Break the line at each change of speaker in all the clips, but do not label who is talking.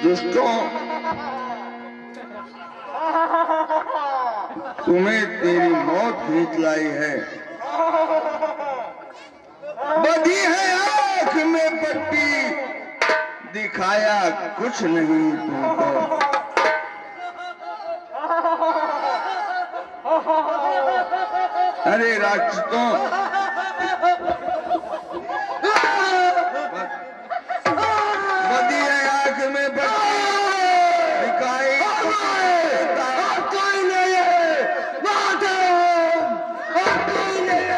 दुष्टों, तुम्हें तेरी मौत खींच लाई है। बधी है आंख में पट्टी, दिखाया कुछ नहीं तुमको। अरे राक्षसों, बधी है आंख में पट्टी, दिखाई कोई नहीं है, कोई नहीं है।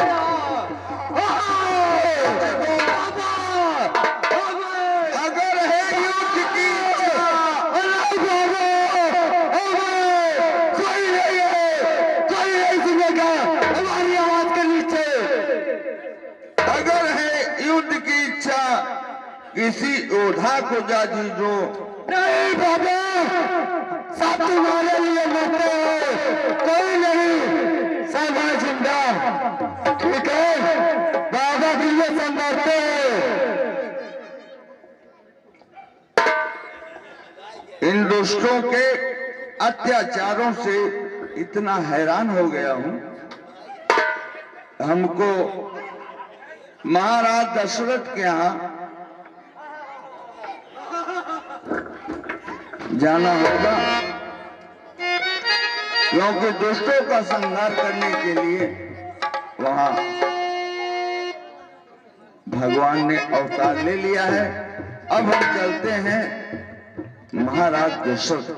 अगर है युद्ध की इच्छा, कोई नहीं है, कोई नहीं सुनेगा हमारी आवाज के नीचे। अगर है युद्ध की इच्छा, किसी योद्धा को जा दीजो। नहीं बाबा, सब तुम्हारे लिए मरते हो, कोई नहीं, सब है जिंदा। ठीक है, बाबा के लिए सब मरते हो। इन दुष्टों के अत्याचारों से इतना हैरान हो गया हूं। हमको महाराज दशरथ के यहाँ जाना होगा, क्योंकि दुष्टों का संहार करने के लिए वहां भगवान ने अवतार ले लिया है। अब हम चलते हैं महाराज दशरथ।